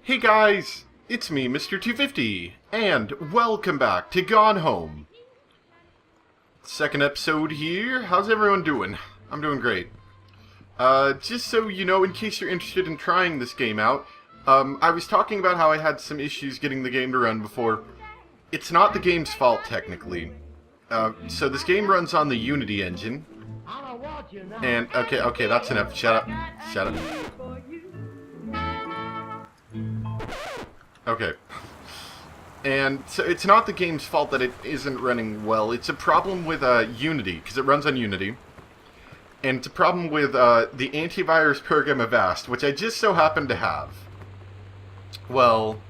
Hey guys, it's me, Mr. 250, and welcome back to Gone Home. Second episode here. How's everyone doing? I'm doing great. Just so you know, in case you're interested in trying this game out, I was talking about how I had some issues getting the game to run before. It's not the game's fault, technically. So this game runs on the Unity engine. And, okay, that's enough. Shut up. Shut up. Okay. And so it's not the game's fault that it isn't running well. It's a problem with Unity, because it runs on Unity. And it's a problem with the antivirus program Avast, which I just so happen to have. Well,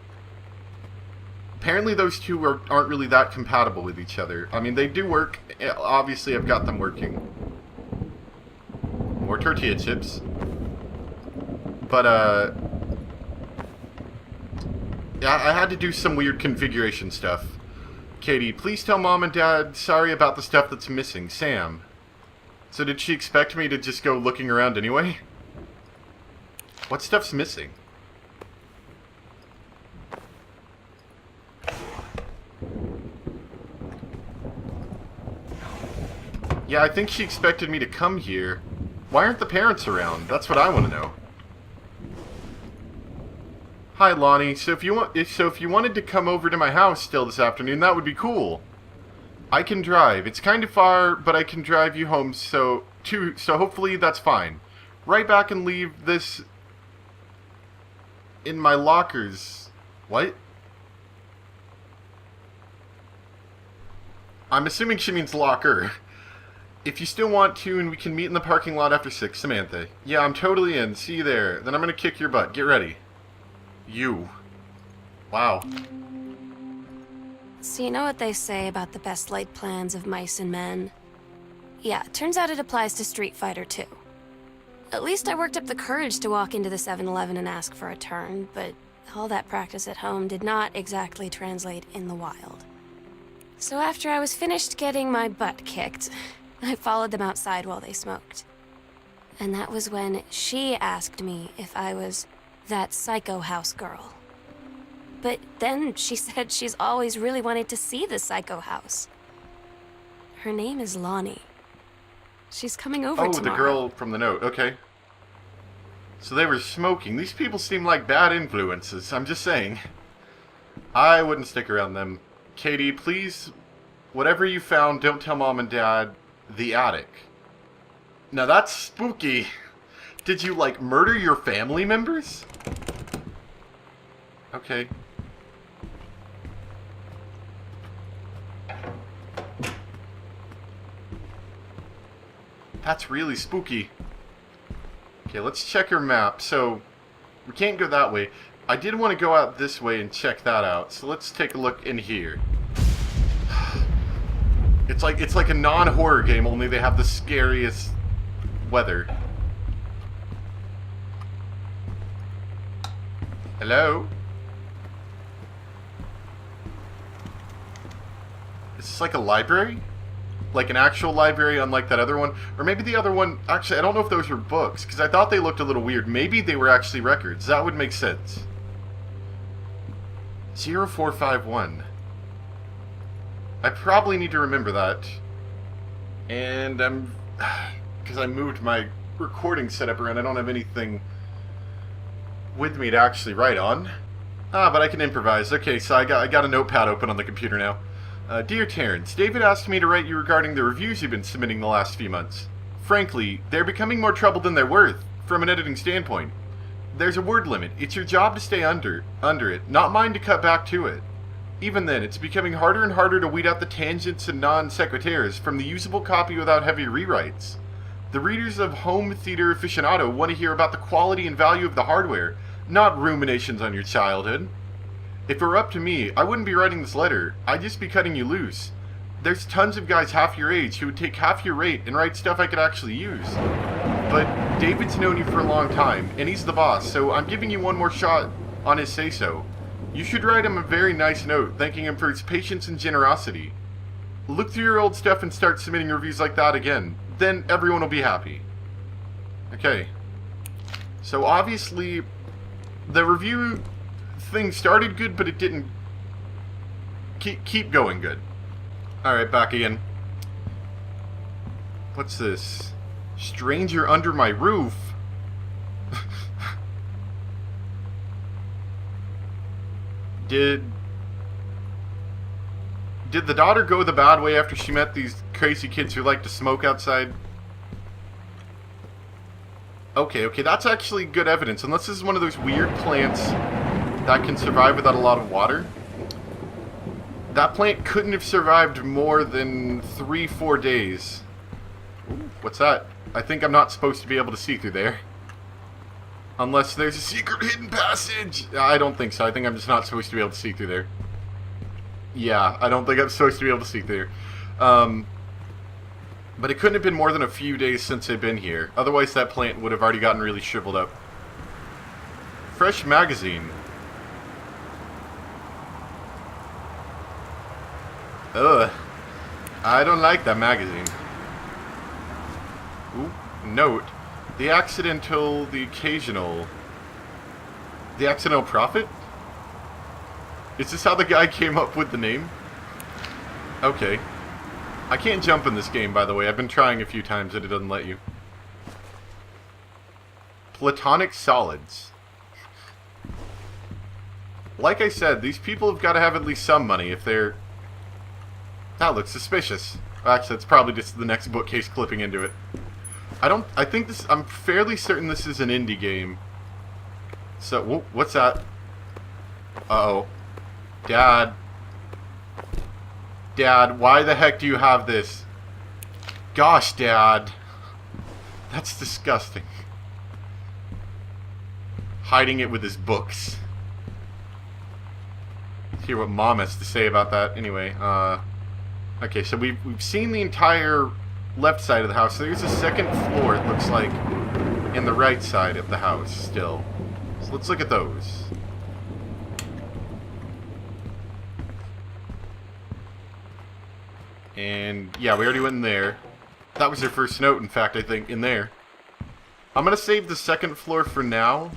apparently those two aren't really that compatible with each other. I mean, they do work. Obviously, I've got them working. More tortilla chips. But, yeah, I had to do some weird configuration stuff. Katie, please tell Mom and Dad sorry about the stuff that's missing. Sam. So did she expect me to just go looking around anyway? What stuff's missing? Yeah, I think she expected me to come here. Why aren't the parents around? That's what I want to know. Hi, Lonnie. So if you wanted to come over to my house still this afternoon, that would be cool. I can drive. It's kind of far, but I can drive you home. So hopefully that's fine. Right back and leave this in my lockers. What? I'm assuming she means locker. If you still want to, and we can meet in the parking lot after 6, Samantha. Yeah, I'm totally in. See you there. Then I'm gonna kick your butt. Get ready. You. Wow. So you know what they say about the best laid plans of mice and men? Yeah, turns out it applies to Street Fighter too. At least I worked up the courage to walk into the 7-Eleven and ask for a turn, but all that practice at home did not exactly translate in the wild. So after I was finished getting my butt kicked, I followed them outside while they smoked. And that was when she asked me if I was that psycho house girl. But then she said she's always really wanted to see the psycho house. Her name is Lonnie. She's coming over tomorrow. Oh, the girl from the note. Okay. So they were smoking. These people seem like bad influences. I'm just saying. I wouldn't stick around them. Katie, please, whatever you found, don't tell Mom and Dad. The attic. Now that's spooky. Did you, like, murder your family members? Okay. That's really spooky. Okay, let's check her map. So, we can't go that way. I did want to go out this way and check that out. So let's take a look in here. It's like a non-horror game, only they have the scariest weather. Hello? Is this like a library? Like an actual library unlike that other one? Or maybe the other one... Actually, I don't know if those were books, because I thought they looked a little weird. Maybe they were actually records. That would make sense. 0451. I probably need to remember that. And because I moved my recording setup around, I don't have anything with me to actually write on. But I can improvise. Okay, so I got a notepad open on the computer now. Dear Terrence, David asked me to write you regarding the reviews you've been submitting the last few months. Frankly, they're becoming more trouble than they're worth, from an editing standpoint. There's a word limit. It's your job to stay under it, not mine to cut back to it. Even then, it's becoming harder and harder to weed out the tangents and non-sequiturs from the usable copy without heavy rewrites. The readers of Home Theater Aficionado want to hear about the quality and value of the hardware, not ruminations on your childhood. If it were up to me, I wouldn't be writing this letter. I'd just be cutting you loose. There's tons of guys half your age who would take half your rate and write stuff I could actually use. But David's known you for a long time, and he's the boss, so I'm giving you one more shot on his say-so. You should write him a very nice note, thanking him for his patience and generosity. Look through your old stuff and start submitting reviews like that again. Then everyone will be happy. Okay. So obviously, the review thing started good, but it didn't keep going good. Alright, back again. What's this? Stranger under my roof? Did the daughter go the bad way after she met these crazy kids who like to smoke outside? Okay, that's actually good evidence. Unless this is one of those weird plants that can survive without a lot of water. That plant couldn't have survived more than 3-4 days. Ooh, what's that? I think I'm not supposed to be able to see through there. Unless there's a secret hidden passage! I don't think so. I think I'm just not supposed to be able to see through there. Yeah, I don't think I'm supposed to be able to see through. But it couldn't have been more than a few days since I've been here. Otherwise that plant would have already gotten really shriveled up. Fresh magazine. Ugh. I don't like that magazine. Ooh, note. The accidental prophet? Is this how the guy came up with the name? Okay. I can't jump in this game, by the way. I've been trying a few times and it doesn't let you. Platonic solids. Like I said, these people have got to have at least some money if they're... That looks suspicious. Actually, that's probably just the next bookcase clipping into it. I'm fairly certain this is an indie game. So, whoa, what's that? Uh-oh. Dad, why the heck do you have this? Gosh, Dad. That's disgusting. Hiding it with his books. Let's hear what Mom has to say about that. Anyway, okay, so we've seen the entire left side of the house. So there's a second floor, it looks like, in the right side of the house still. So let's look at those. And yeah, we already went in there. That was their first note, in fact, I think, in there. I'm gonna save the second floor for now.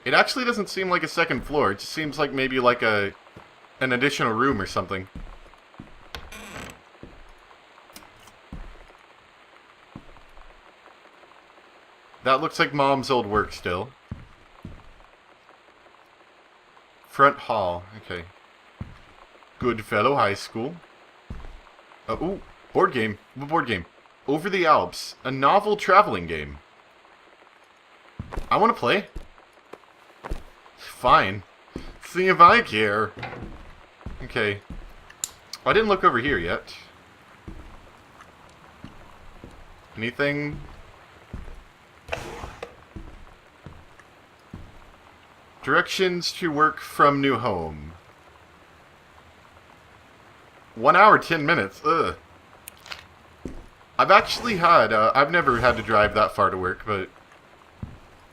It actually doesn't seem like a second floor. It just seems like maybe like an additional room or something. That looks like Mom's old work still. Front hall. Okay. Goodfellow High School. Ooh, board game. What board game? Over the Alps. A novel traveling game. I want to play. Fine. See if I care. Okay. I didn't look over here yet. Anything? Directions to work from new home. 1 hour, 10 minutes. Ugh. I've actually had, I've never had to drive that far to work, but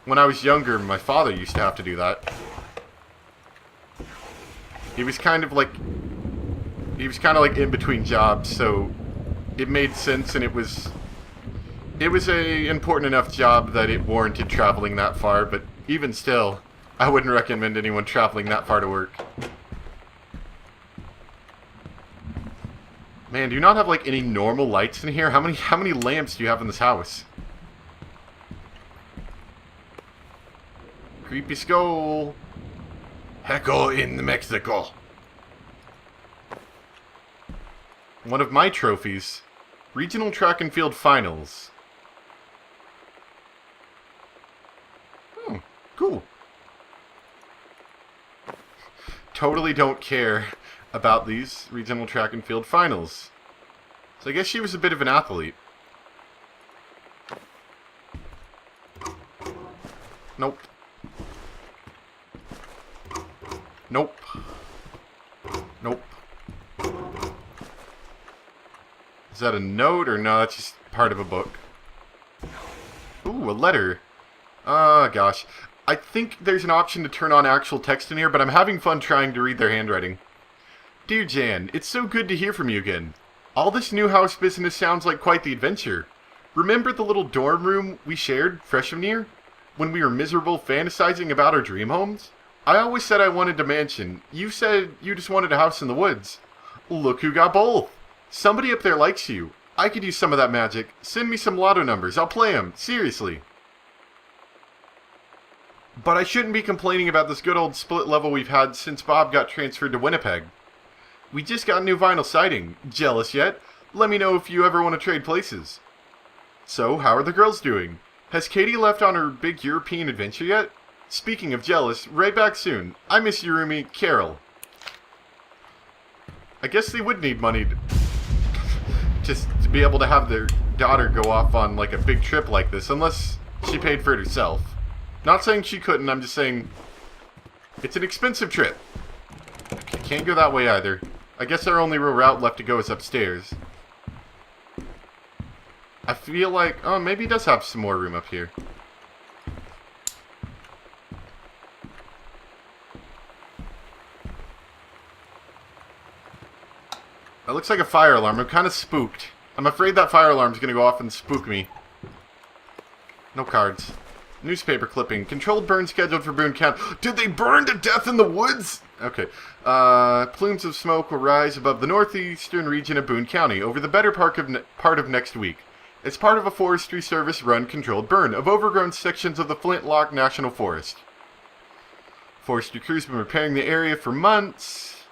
when I was younger, my father used to have to do that. He was kind of like in between jobs, so it made sense, and it was a important enough job that it warranted traveling that far, but even still, I wouldn't recommend anyone traveling that far to work. Man, do you not have like any normal lights in here? How many lamps do you have in this house? Creepy skull. Heckle in Mexico. One of my trophies. Regional track and field finals. Cool. Totally don't care about these regional track and field finals. So I guess she was a bit of an athlete. Nope. Nope. Nope. Is that a note or no? That's just part of a book. Ooh, a letter. Gosh. I think there's an option to turn on actual text in here, but I'm having fun trying to read their handwriting. Dear Jan, it's so good to hear from you again. All this new house business sounds like quite the adventure. Remember the little dorm room we shared freshman year? when we were miserable fantasizing about our dream homes? I always said I wanted a mansion. You said you just wanted a house in the woods. Look who got both. Somebody up there likes you. I could use some of that magic. Send me some lotto numbers. I'll play them. Seriously. But I shouldn't be complaining about this good old split level we've had since Bob got transferred to Winnipeg. We just got a new vinyl siding. Jealous yet? Let me know if you ever want to trade places. So, how are the girls doing? Has Katie left on her big European adventure yet? Speaking of jealous, right back soon. I miss your roomie, Carol. I guess they would need money just to be able to have their daughter go off on like a big trip like this, unless she paid for it herself. Not saying she couldn't, I'm just saying it's an expensive trip. Can't go that way either. I guess our only real route left to go is upstairs. I feel like, oh, maybe he does have some more room up here. That looks like a fire alarm. I'm kind of spooked. I'm afraid that fire alarm is going to go off and spook me. No cards. Newspaper clipping. Controlled burn scheduled for Boone County. Did they burn to death in the woods? Okay. Plumes of smoke will rise above the northeastern region of Boone County over the better part of next week. It's part of a Forestry Service-run controlled burn of overgrown sections of the Flintlock National Forest. Forestry crews have been repairing the area for months,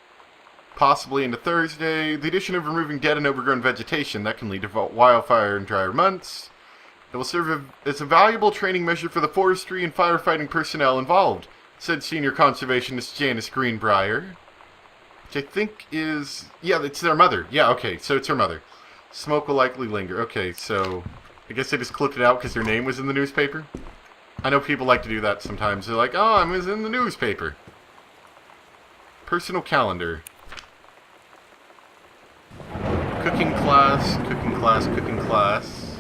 possibly into Thursday. The addition of removing dead and overgrown vegetation that can lead to wildfire in drier months. It will serve as a valuable training measure for the forestry and firefighting personnel involved, said senior conservationist Janice Greenbrier. Which I think is... yeah, it's their mother. Yeah, okay, so it's her mother. Smoke will likely linger. Okay, so I guess they just clipped it out because their name was in the newspaper. I know people like to do that sometimes. They're like, oh, I was in the newspaper. Personal calendar. Cooking class, cooking class, cooking class.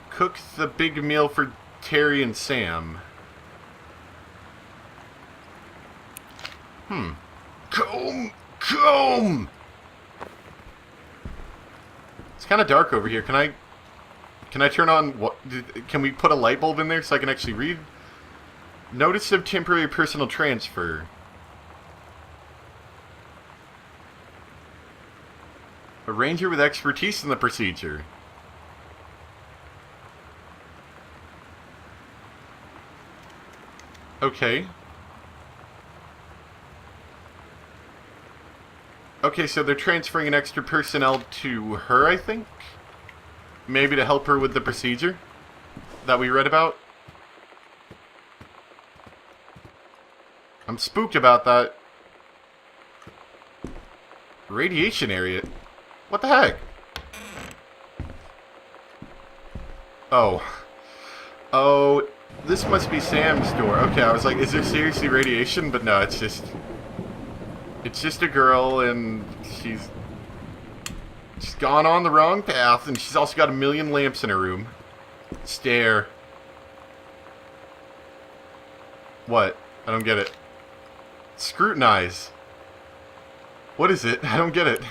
Cook the big meal for Terry and Sam. Comb! It's kind of dark over here. Can I turn on what? Can we put a light bulb in there so I can actually read? Notice of temporary personal transfer. A ranger with expertise in the procedure. Okay. Okay, so they're transferring an extra personnel to her, I think? Maybe to help her with the procedure that we read about? I'm spooked about that. Radiation area? What the heck? Oh. Oh, this must be Sam's door. Okay, I was like, is there seriously radiation? But no, it's just a girl, and she's gone on the wrong path, and she's also got a million lamps in her room. Stare. What? I don't get it. Scrutinize. What is it? I don't get it.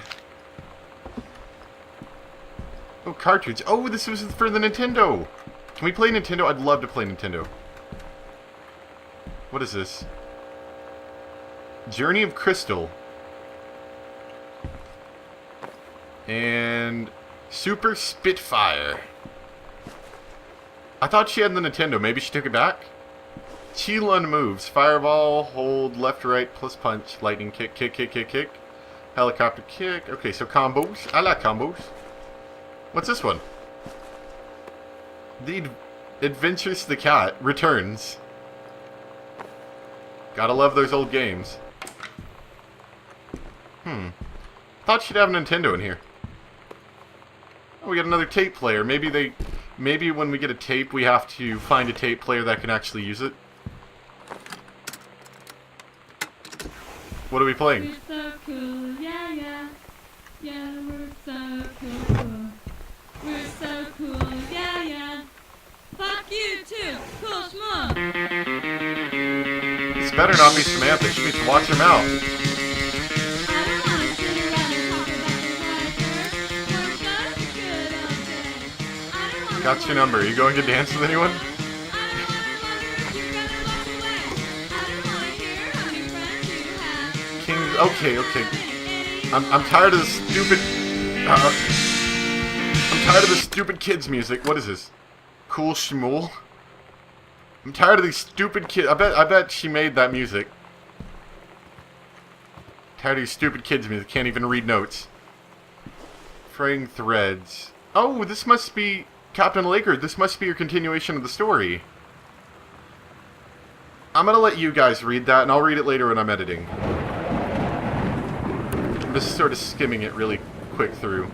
Oh, cartridge. Oh, this was for the Nintendo. Can we play Nintendo? I'd love to play Nintendo. What is this? Journey of Crystal. And Super Spitfire. I thought she had the Nintendo. Maybe she took it back? Qilun moves. Fireball, hold, left, right, plus punch. Lightning kick, kick, kick, kick, kick. Helicopter kick. Okay, so combos. I like combos. What's this one? The Adventures the Cat returns. Gotta love those old games. Thought she'd have a Nintendo in here. Oh, we got another tape player. Maybe when we get a tape, we have to find a tape player that can actually use it. What are we playing? We're so cool, yeah, yeah. Yeah, we're so cool. We're so cool, yeah, yeah. Fuck you too, cool schmuck. This better not be Samantha. She needs to watch her mouth. I don't wanna sit around and talk about your wife. We're so Got your number. Are you going to dance with anyone? Kings. Okay, okay. I'm tired of the stupid. I'm tired of the stupid kids music. What is this? Cool Schmool? I'm tired of these stupid kids. I bet she made that music. Tired of these stupid kids music. Can't even read notes. Fraying threads. Oh, this must be Captain Laker. This must be your continuation of the story. I'm gonna let you guys read that, and I'll read it later when I'm editing. I'm just sort of skimming it really quick through.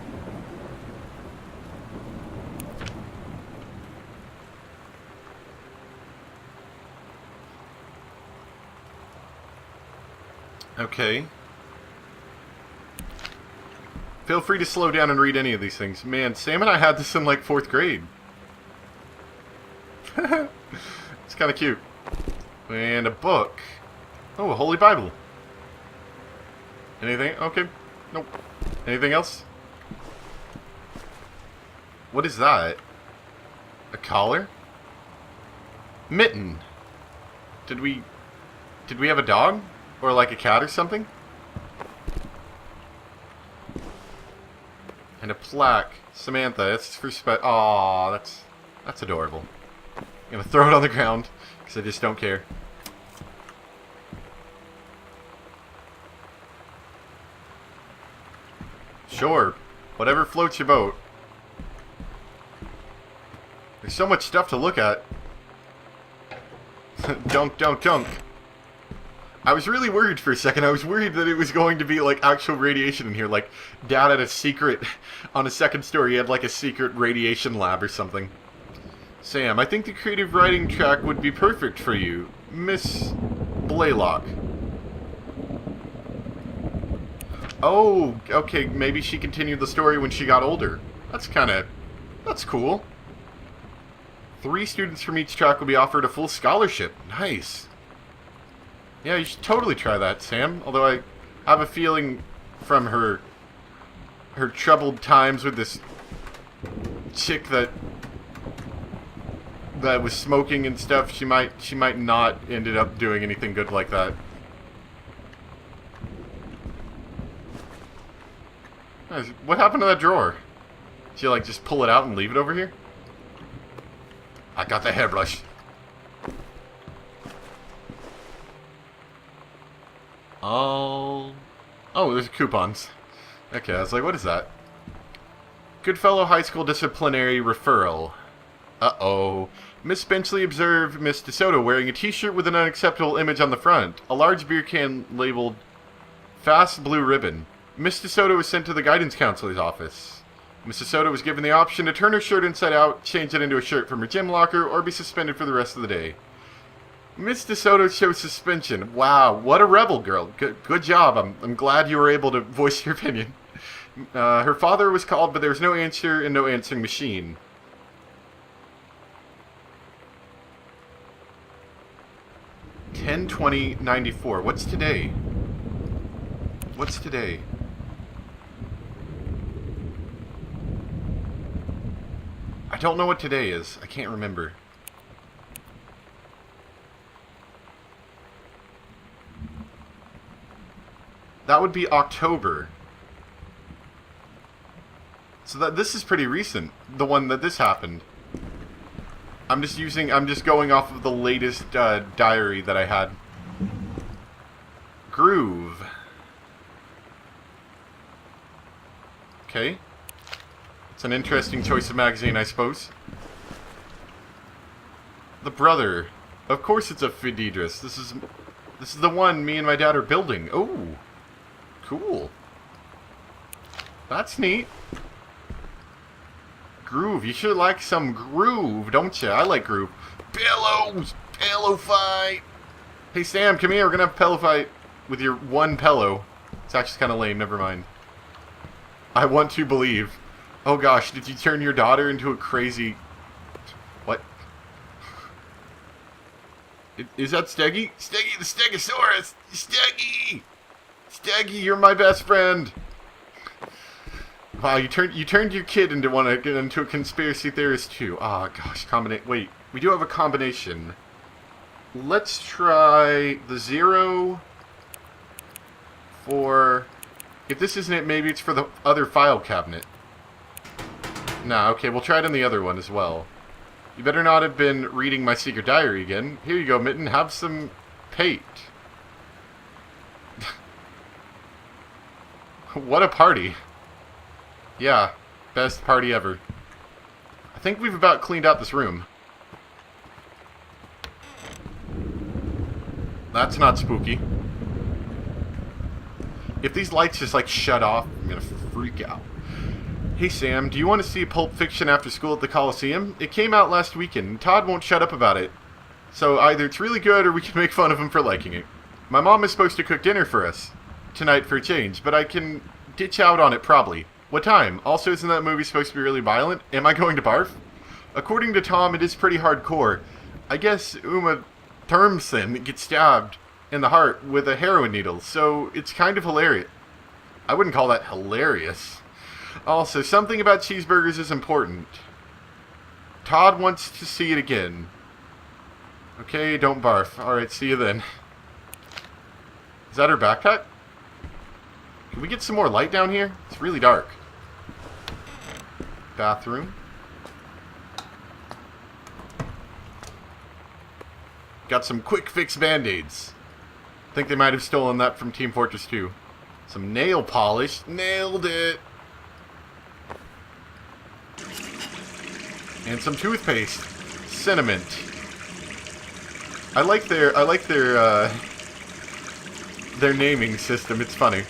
Okay. Feel free to slow down and read any of these things. Man, Sam and I had this in like 4th grade. It's kind of cute. And a book. Oh, a Holy Bible. Anything? Okay. Nope. Anything else? What is that? A collar? Mitten. Did we have a dog? Or like a cat or something? And a plaque. Samantha, that's for Aw, that's adorable. I'm gonna throw it on the ground, because I just don't care. Sure. Whatever floats your boat. There's so much stuff to look at. Dunk, dunk, dunk. I was really worried for a second. I was worried that it was going to be like actual radiation in here. Like, Dad had a secret, on a 2nd story, he had like a secret radiation lab or something. Sam, I think the creative writing track would be perfect for you. Miss Blaylock. Oh, okay, maybe she continued the story when she got older. That's cool. 3 students from each track will be offered a full scholarship. Nice. Yeah, you should totally try that, Sam. Although I have a feeling from her troubled times with this chick that was smoking and stuff, she might not ended up doing anything good like that. What happened to that drawer? Did you like just pull it out and leave it over here? I got the hairbrush. Oh, there's coupons. Okay, I was like, what is that? Goodfellow High School disciplinary referral. Uh-oh. Miss Benchley observed Miss DeSoto wearing a t-shirt with an unacceptable image on the front. A large beer can labeled Fast Blue Ribbon. Miss DeSoto was sent to the guidance counselor's office. Miss DeSoto was given the option to turn her shirt inside out, change it into a shirt from her gym locker, or be suspended for the rest of the day. Miss DeSoto chose suspension. Wow, what a rebel girl. Good job. I'm glad you were able to voice your opinion. Her father was called, but there was no answer and no answering machine. (10/20/94). What's today? What's today? I don't know what today is. I can't remember. That would be October. So this is pretty recent. The one that this happened. I'm just going off of the latest diary that I had. Groove. Okay. It's an interesting choice of magazine, I suppose. The Brother. Of course it's a Fididris. This is the one me and my dad are building. Oh. Cool. That's neat. Groove. You should like some groove, don't you? I like groove. Pillows! Pillow fight! Hey, Sam, come here. We're gonna have a pillow fight with your one pillow. It's actually kind of lame. Never mind. I want to believe. Oh, gosh. Did you turn your daughter into a crazy... What? Is that Steggy? Steggy the Stegosaurus! Steggy! Steggy, you're my best friend! Wow, you turned your kid into a conspiracy theorist too. Oh gosh, wait, we do have a combination. Let's try the 0 for... If this isn't it, maybe it's for the other file cabinet. Nah, okay, we'll try it on the other one as well. You better not have been reading my secret diary again. Here you go, Mitten, have some paint. What a party. Yeah, best party ever. I think we've about cleaned out this room. That's not spooky. If these lights just, like, shut off, I'm gonna freak out. Hey, Sam, do you want to see Pulp Fiction after school at the Coliseum? It came out last weekend, and Todd won't shut up about it. So either it's really good, or we can make fun of him for liking it. My mom is supposed to cook dinner for us tonight for a change, but I can ditch out on it probably. What time? Also, isn't that movie supposed to be really violent? Am I going to barf? According to Tom, it is pretty hardcore. I guess Uma Thurmson gets stabbed in the heart with a heroin needle, so it's kind of hilarious. I wouldn't call that hilarious. Also, something about cheeseburgers is important. Todd wants to see it again. Okay, don't barf. Alright, see you then. Is that her backpack? Can we get some more light down here? It's really dark. Bathroom. Got some quick fix band-aids. I think they might have stolen that from Team Fortress 2. Some nail polish. Nailed it. And some toothpaste. Cinnamon. I like their naming system. It's funny.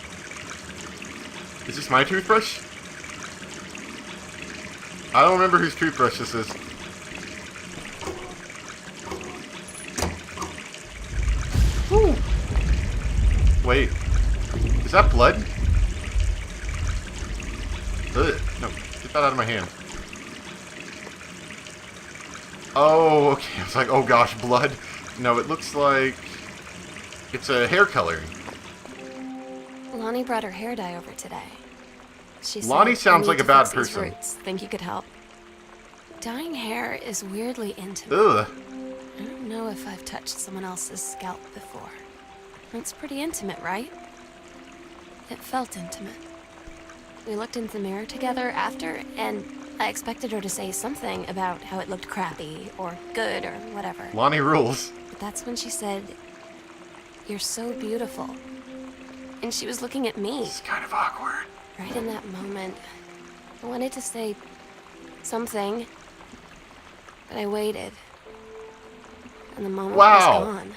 Is this my toothbrush? I don't remember whose toothbrush this is. Woo! Wait. Is that blood? Ugh. No, get that out of my hand. Oh, okay. I was like, oh gosh, blood. No, it looks like it's a hair coloring. Lonnie brought her hair dye over today. She said, Lonnie sounds "I like need a to bad fix these person." roots. Think you could help? Dyeing hair is weirdly intimate. Ugh. I don't know if I've touched someone else's scalp before. It's pretty intimate, right? It felt intimate. We looked in the mirror together after, and I expected her to say something about how it looked crappy, or good, or whatever. Lonnie rules. But that's when she said, "You're so beautiful." And she was looking at me. It's kind of awkward. Right in that moment, I wanted to say something, but I waited. And the moment Wow. was gone.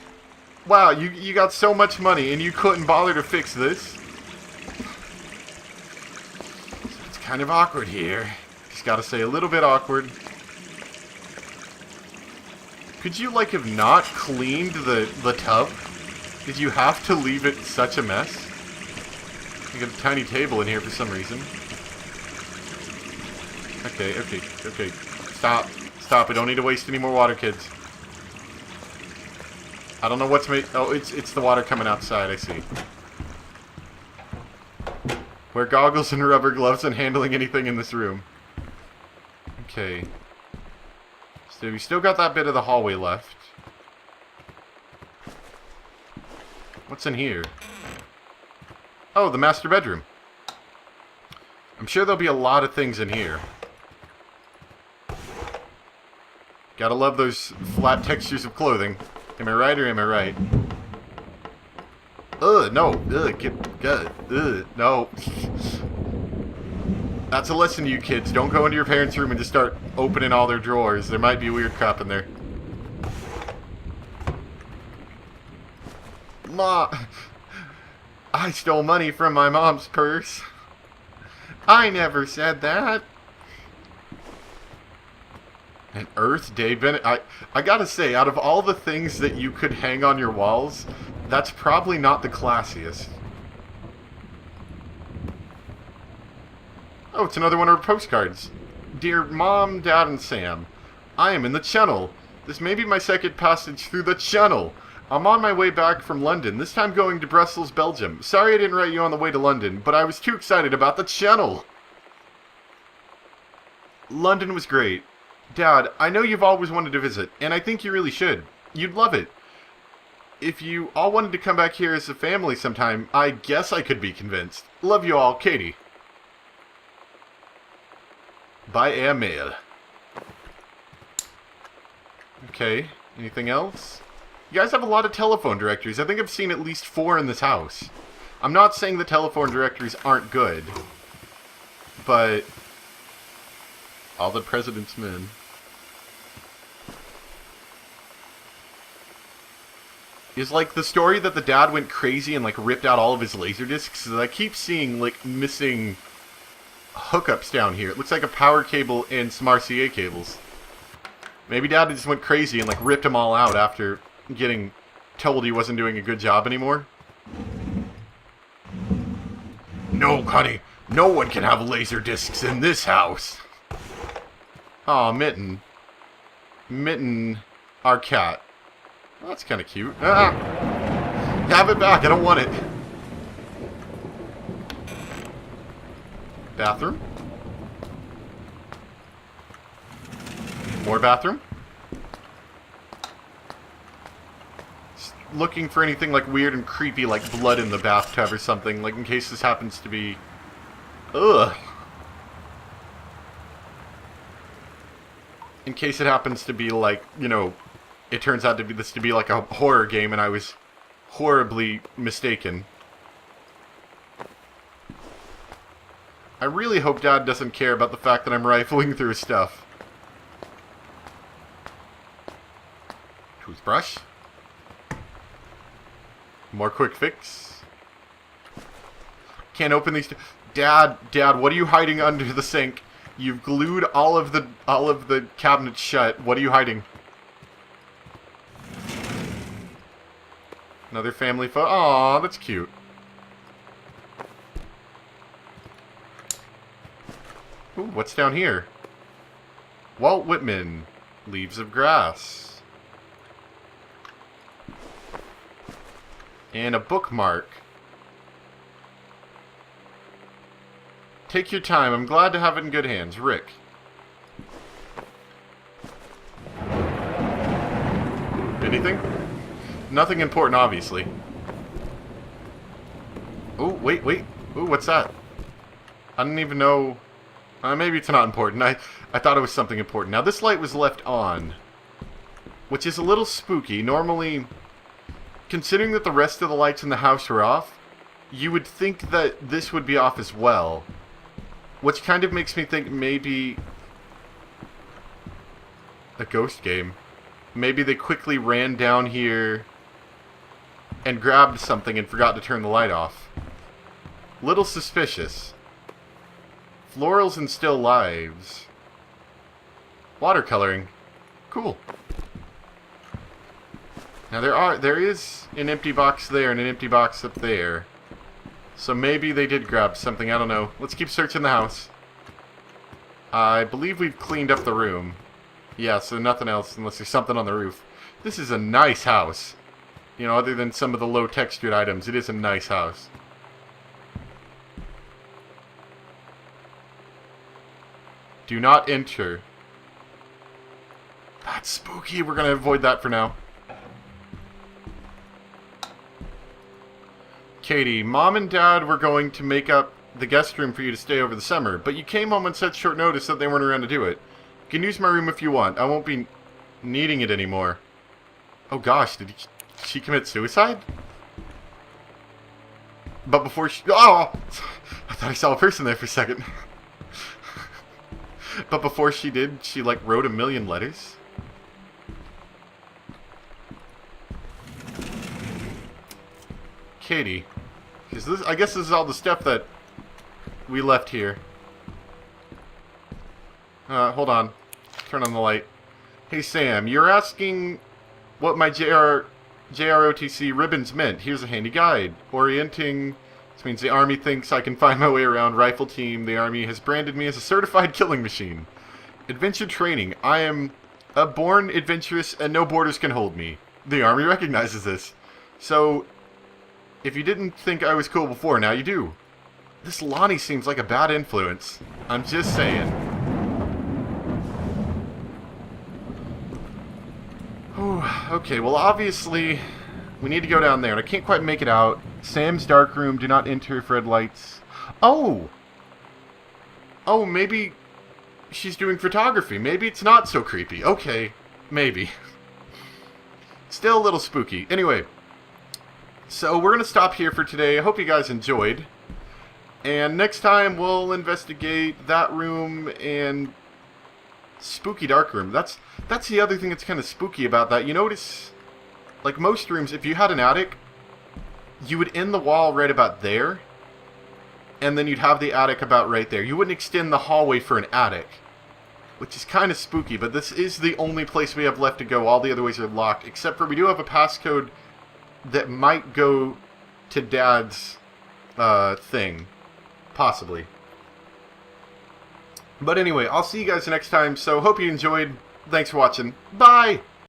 Wow, you got so much money and you couldn't bother to fix this? It's kind of awkward here. Just gotta say, a little bit awkward. Could you, like, have not cleaned the tub? Did you have to leave it such a mess? You got a tiny table in here for some reason. Okay. Stop. I don't need to waste any more water, kids. I don't know what's made... Oh, it's the water coming outside, I see. Wear goggles and rubber gloves when handling anything in this room. Okay. So we still got that bit of the hallway left. What's in here? Oh, the master bedroom. I'm sure there'll be a lot of things in here. Gotta love those flat textures of clothing. Am I right or am I right? Ugh, no. No. That's a lesson to you kids. Don't go into your parents' room and just start opening all their drawers. There might be weird crap in there. Ma... I stole money from my mom's purse. I never said that. An Earth Day benefit. I gotta say, out of all the things that you could hang on your walls, that's probably not the classiest. Oh, it's another one of her postcards. Dear Mom, Dad, and Sam, I am in the Channel. This may be my second passage through the Channel. I'm on my way back from London, this time going to Brussels, Belgium. Sorry I didn't write you on the way to London, but I was too excited about the Channel. London was great. Dad, I know you've always wanted to visit, and I think you really should. You'd love it. If you all wanted to come back here as a family sometime, I guess I could be convinced. Love you all, Katie. By airmail. Okay, anything else? You guys have a lot of telephone directories. I think I've seen at least 4 in this house. I'm not saying the telephone directories aren't good, but all the president's men. Is like the story that the dad went crazy and like ripped out all of his laser discs. I keep seeing like missing hookups down here. It looks like a power cable and some RCA cables. Maybe dad just went crazy and like ripped them all out after getting told he wasn't doing a good job anymore. No, honey. No one can have laser discs in this house. Aw, Mitten. Mitten, our cat. Well, that's kind of cute. Ah! Have it back. I don't want it. Bathroom. More bathroom. Just looking for anything like weird and creepy, like blood in the bathtub or something, like in case this happens to be... Ugh. In case it happens to be like, you know, it turns out to be this to be like a horror game and I was horribly mistaken. I really hope Dad doesn't care about the fact that I'm rifling through his stuff. Toothbrush. More quick fix. Can't open these. Dad, what are you hiding under the sink? You've glued all of the cabinets shut. What are you hiding? Another family photo. Aw, that's cute. Ooh, what's down here? Walt Whitman. Leaves of Grass. And a bookmark. Take your time. I'm glad to have it in good hands. Rick. Anything? Nothing important, obviously. Oh, wait. Ooh, what's that? I didn't even know... maybe it's not important. I thought it was something important. Now, this light was left on, which is a little spooky. Normally, considering that the rest of the lights in the house are off, you would think that this would be off as well. Which kind of makes me think maybe a ghost game. Maybe they quickly ran down here and grabbed something and forgot to turn the light off. Little suspicious. Florals and still lives. Watercoloring. Cool. Now there is an empty box there and an empty box up there. So maybe they did grab something, I don't know. Let's keep searching the house. I believe we've cleaned up the room. Yeah, so nothing else unless there's something on the roof. This is a nice house. You know, other than some of the low textured items, it is a nice house. Do not enter. That's spooky. We're going to avoid that for now. Katie, Mom and Dad were going to make up the guest room for you to stay over the summer, but you came home on such short notice that they weren't around to do it. You can use my room if you want. I won't be needing it anymore. Oh gosh, did she commit suicide? But before she... Oh! I thought I saw a person there for a second. But before she did, she like wrote 1,000,000 letters. Katie. I guess this is all the stuff that we left here. Hold on. Turn on the light. Hey Sam, you're asking what my JROTC ribbons meant. Here's a handy guide. Orienting. This means the Army thinks I can find my way around. Rifle team. The Army has branded me as a certified killing machine. Adventure training. I am a born adventurous and no borders can hold me. The Army recognizes this. So... if you didn't think I was cool before, now you do. This Lonnie seems like a bad influence. I'm just saying. Oh, okay, well, obviously, we need to go down there, and I can't quite make it out. Sam's dark room, do not enter if red lights. Oh! Oh, maybe she's doing photography. Maybe it's not so creepy. Okay, maybe. Still a little spooky. Anyway, so we're going to stop here for today. I hope you guys enjoyed. And next time, we'll investigate that room and spooky dark room. That's the other thing that's kind of spooky about that. You notice, like most rooms, if you had an attic, you would end the wall right about there, and then you'd have the attic about right there. You wouldn't extend the hallway for an attic, which is kind of spooky, but this is the only place we have left to go. All the other ways are locked, except for we do have a passcode that might go to Dad's thing. Possibly. But anyway, I'll see you guys next time, so hope you enjoyed. Thanks for watching. Bye!